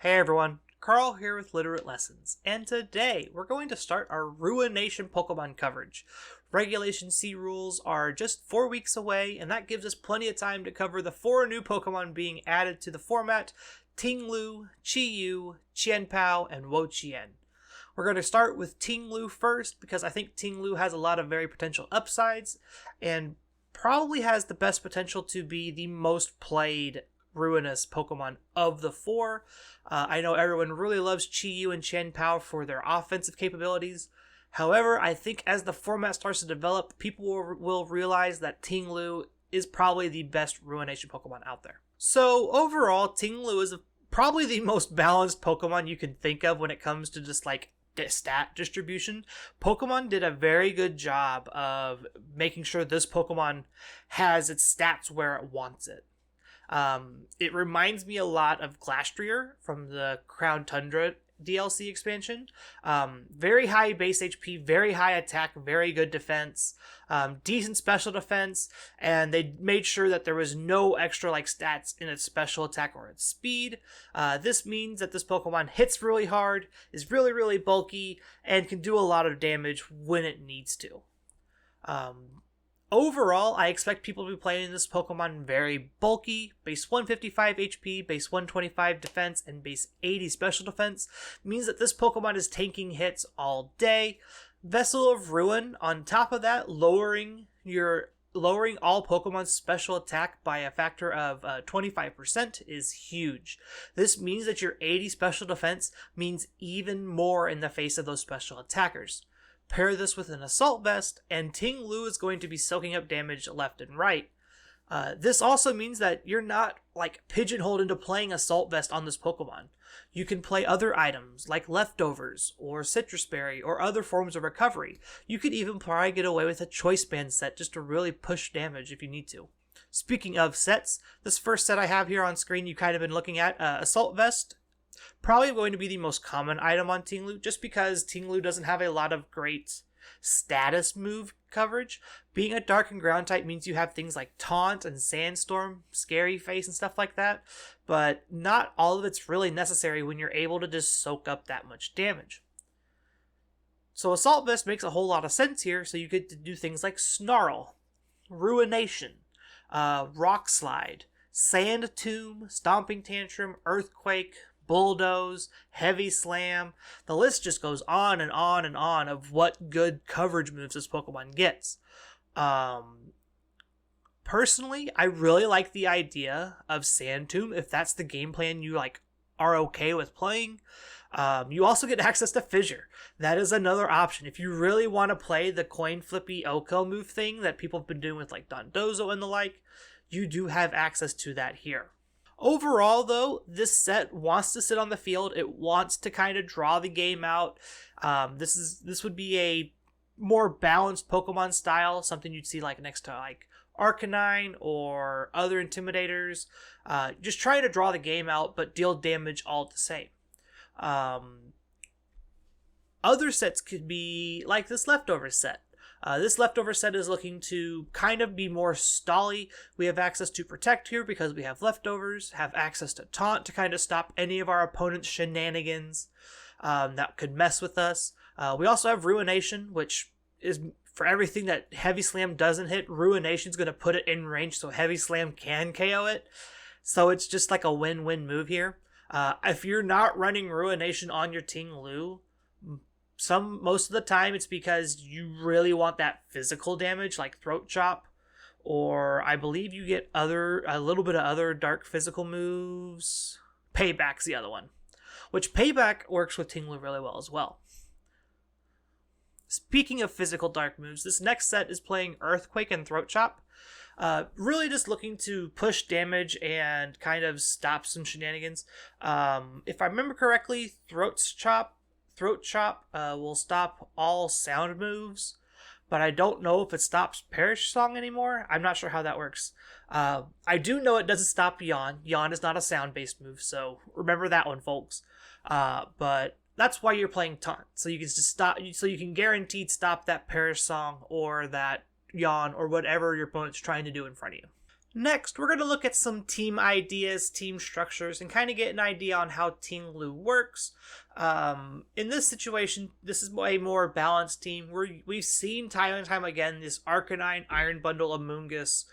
Hey everyone, Carl here with Literate Lessons, and today we're going to start our Ruination Pokemon coverage. Regulation C rules are just 4 weeks away, and that gives us plenty of time to cover the 4 new Pokemon being added to the format: Ting-Lu, Chi-Yu, Qianpao, and Wo-Chien. We're going to start with Ting-Lu first, because I think Ting-Lu has a lot of very potential upsides, and probably has the best potential to be the most played Ruinous Pokemon of the 4. I know everyone really loves Chi-Yu and Qianpao for their offensive capabilities. However, I think as the format starts to develop, people will realize that Ting-Lu is probably the best Ruination Pokemon out there. So overall, Ting-Lu is probably the most balanced Pokemon you can think of when it comes to just like stat distribution. Pokemon did a very good job of making sure this Pokemon has its stats where it wants it. It reminds me a lot of Glastrier from the Crown Tundra DLC expansion. Very high base HP, very high attack, very good defense, decent special defense, and they made sure that there was no extra stats in its special attack or its speed. This means that this Pokemon hits really hard, is really, really bulky, and can do a lot of damage when it needs to. Overall, I expect people to be playing this Pokemon very bulky. Base 155 HP, base 125 defense, and base 80 special defense means that this Pokemon is tanking hits all day. Vessel of Ruin, on top of that, lowering all Pokemon's special attack by a factor of 25% is huge. This means that your 80 special defense means even more in the face of those special attackers. Pair this with an Assault Vest, and Ting-Lu is going to be soaking up damage left and right. This also means that you're not pigeonholed into playing Assault Vest on this Pokemon. You can play other items like Leftovers or Citrus Berry or other forms of recovery. You could even probably get away with a Choice Band set just to really push damage if you need to. Speaking of sets, this first set I have here on screen you kind of been looking at, Assault Vest. Probably going to be the most common item on Ting-Lu, just because Ting-Lu doesn't have a lot of great status move coverage. Being a Dark and Ground type means you have things like Taunt and Sandstorm, Scary Face, and stuff like that, but not all of it's really necessary when you're able to just soak up that much damage. So Assault Vest makes a whole lot of sense here, so you get to do things like Snarl, Ruination, Rock Slide, Sand Tomb, Stomping Tantrum, Earthquake, Bulldoze, Heavy Slam. The list just goes on and on and on of what good coverage moves this Pokemon gets. Personally, I really like the idea of Sand Tomb if that's the game plan you are okay with playing. You also get access to Fissure. That is another option. If you really want to play the coin flippy OHKO move thing that people have been doing with Dondozo and the like, you do have access to that here. Overall, though, this set wants to sit on the field. It wants to kind of draw the game out. This would be a more balanced Pokemon style, something you'd see next to Arcanine or other Intimidators. Just trying to draw the game out, but deal damage all the same. Other sets could be like this Leftovers set. This Leftover set is looking to kind of be more stally. We have access to Protect here because we have Leftovers, have access to Taunt to kind of stop any of our opponent's shenanigans that could mess with us. We also have Ruination, which is for everything that Heavy Slam doesn't hit. Ruination's going to put it in range so Heavy Slam can KO it. So it's just like a win-win move here. If you're not running Ruination on your Ting-Lu, most of the time it's because you really want that physical damage like Throat Chop, or I believe you get a little bit of other dark physical moves. Payback's the other one, which Payback works with Ting-Lu really well as well. Speaking of physical dark moves, this next set is playing Earthquake and Throat Chop. Really just looking to push damage and kind of stop some shenanigans. If I remember correctly, Throat Chop will stop all sound moves, but I don't know if it stops Perish Song anymore. I'm not sure how that works. I do know it doesn't stop Yawn. Yawn is not a sound-based move, so remember that one, folks. But that's why you're playing Taunt, so you can just stop. So you can guaranteed stop that Perish Song or that Yawn or whatever your opponent's trying to do in front of you. Next, we're going to look at some team ideas, team structures, and kind of get an idea on how Ting-Lu works. In this situation, this is a more balanced team. We've seen time and time again this Arcanine, Iron Bundle, Amoonguss,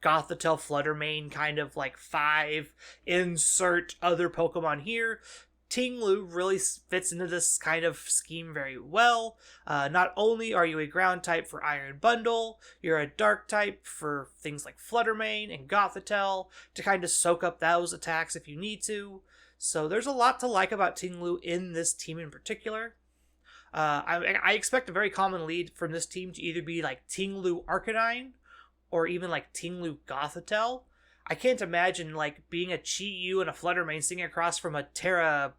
Gothitelle, Fluttermane, kind of like 5, insert other Pokemon here. Ting-Lu really fits into this kind of scheme very well. Not only are you a ground type for Iron Bundle, you're a dark type for things like Fluttermane and Gothitelle to kind of soak up those attacks if you need to. So there's a lot to like about Ting-Lu in this team in particular. I expect a very common lead from this team to either be like Ting-Lu Arcanine or even like Ting-Lu Gothitelle. I can't imagine like being a Chi-Yu and a Fluttermane sitting across from a Terra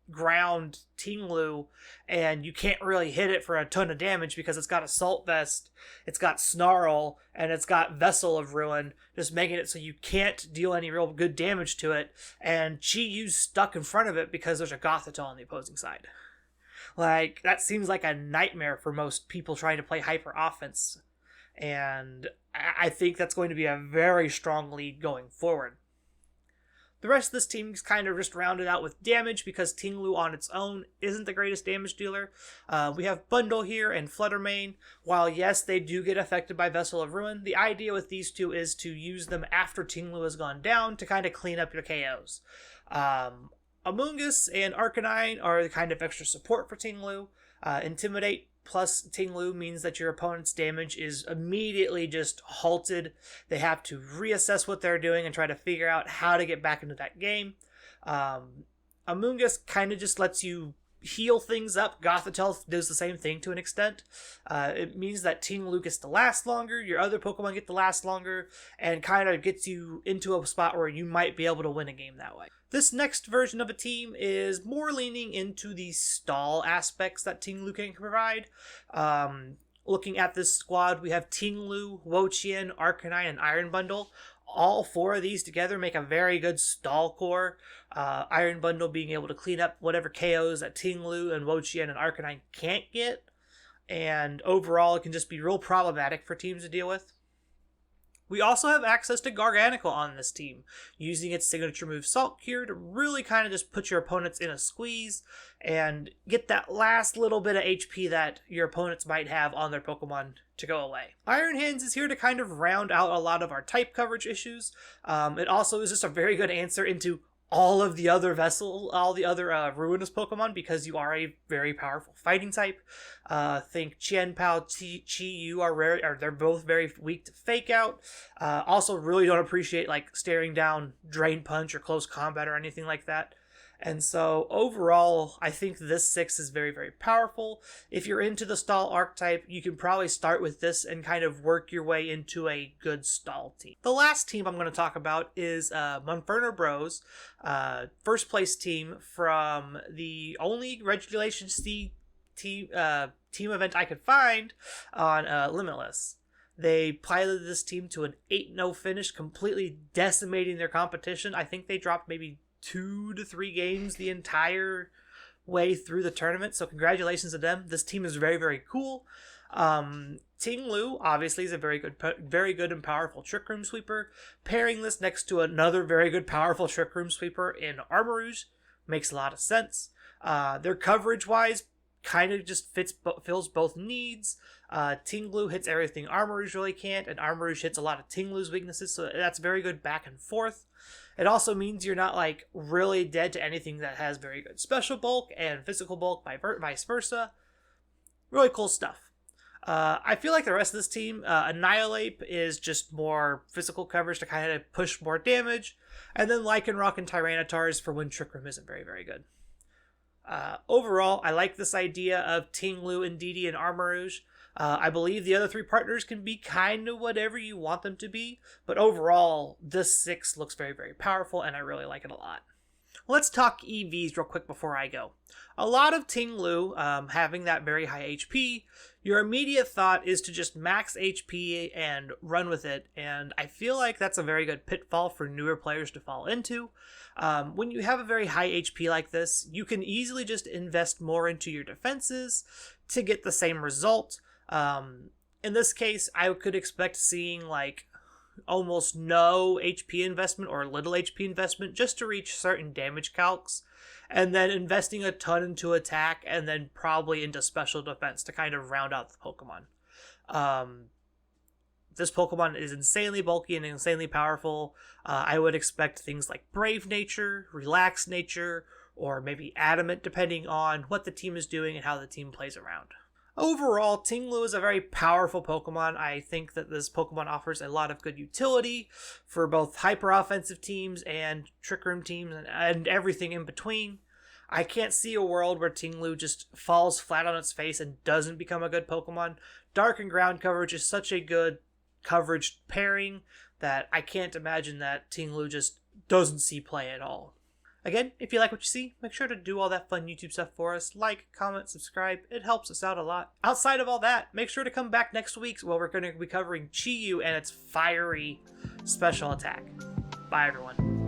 ground Ting-Lu and you can't really hit it for a ton of damage because it's got Assault Vest, it's got Snarl, and it's got Vessel of Ruin, just making it so you can't deal any real good damage to it, and Chi-Yu's stuck in front of it because there's a Gothitelle on the opposing side. Like, that seems like a nightmare for most people trying to play hyper offense, and I think that's going to be a very strong lead going forward. The rest of this team is kind of just rounded out with damage because Ting-Lu on its own isn't the greatest damage dealer. We have Bundle here and Fluttermane. While yes, they do get affected by Vessel of Ruin, the idea with these two is to use them after Ting-Lu has gone down to kind of clean up your KOs. Amoonguss and Arcanine are the kind of extra support for Ting-Lu. Intimidate plus Ting-Lu means that your opponent's damage is immediately just halted. They have to reassess what they're doing and try to figure out how to get back into that game. Amoonguss kind of just lets you heal things up. Gothitelle does the same thing to an extent. It means that Ting-Lu gets to last longer, your other Pokemon get to last longer, and kind of gets you into a spot where you might be able to win a game that way. This next version of a team is more leaning into the stall aspects that Ting-Lu can provide. Looking at this squad, we have Ting-Lu, Wo-Chien, Arcanine, and Iron Bundle. All 4 of these together make a very good stall core. Iron Bundle being able to clean up whatever KOs that Ting-Lu and Wo-Chien and Arcanine can't get. And overall, it can just be real problematic for teams to deal with. We also have access to Garganacl on this team, using its signature move Salt Cure to really kind of just put your opponents in a squeeze and get that last little bit of HP that your opponents might have on their Pokemon to go away. Iron Hands is here to kind of round out a lot of our type coverage issues. It also is just a very good answer into all of the other Ruinous Pokemon because you are a very powerful fighting type. Think Chien-Pao, Chi-Yu are rare, they're both very weak to Fake Out. Also really don't appreciate like staring down Drain Punch or Close Combat or anything like that. And so overall, I think this 6 is very, very powerful. If you're into the stall archetype, you can probably start with this and kind of work your way into a good stall team. The last team I'm going to talk about is Monferno Bros, first place team from the only Regulation C team event I could find on Limitless. They piloted this team to an 8-0 finish, completely decimating their competition. I think they dropped maybe 2 to 3 games the entire way through the tournament, so congratulations to them. This team is very, very cool. Ting-Lu obviously is a very good and powerful Trick Room Sweeper. Pairing this next to another very good, powerful Trick Room Sweeper in Armarouge makes a lot of sense. Their coverage-wise kind of just fills both needs. Ting-Lu hits everything Armarouge really can't, and Armarouge hits a lot of Ting-Lu's weaknesses, so that's very good back and forth. It also means you're not like really dead to anything that has very good special bulk and physical bulk, vice versa. Really cool stuff. I feel like the rest of this team, Annihilate is just more physical coverage to kind of push more damage, and then Lycanroc and Tyranitar for when Trick Room isn't very, very good. Overall, I like this idea of Ting-Lu, Indeedee, and Armarouge. I believe the other 3 partners can be kind of whatever you want them to be, but overall, this 6 looks very, very powerful, and I really like it a lot. Let's talk EVs real quick before I go. A lot of Ting-Lu having that very high HP, your immediate thought is to just max HP and run with it, and I feel like that's a very good pitfall for newer players to fall into. When you have a very high HP like this, you can easily just invest more into your defenses to get the same result. In this case, I could expect seeing like almost no HP investment or little HP investment just to reach certain damage calcs, and then investing a ton into attack and then probably into special defense to kind of round out the Pokemon. This Pokemon is insanely bulky and insanely powerful. I would expect things like Brave Nature, Relaxed Nature, or maybe Adamant, depending on what the team is doing and how the team plays around. Overall, Ting-Lu is a very powerful Pokemon. I think that this Pokemon offers a lot of good utility for both hyper-offensive teams and Trick Room teams and everything in between. I can't see a world where Ting-Lu just falls flat on its face and doesn't become a good Pokemon. Dark and ground coverage is such a good coverage pairing that I can't imagine that Ting-Lu just doesn't see play at all. Again, if you like what you see, make sure to do all that fun YouTube stuff for us. Like, comment, subscribe. It helps us out a lot. Outside of all that, make sure to come back next week where we're going to be covering Chi-Yu and its fiery special attack. Bye, everyone.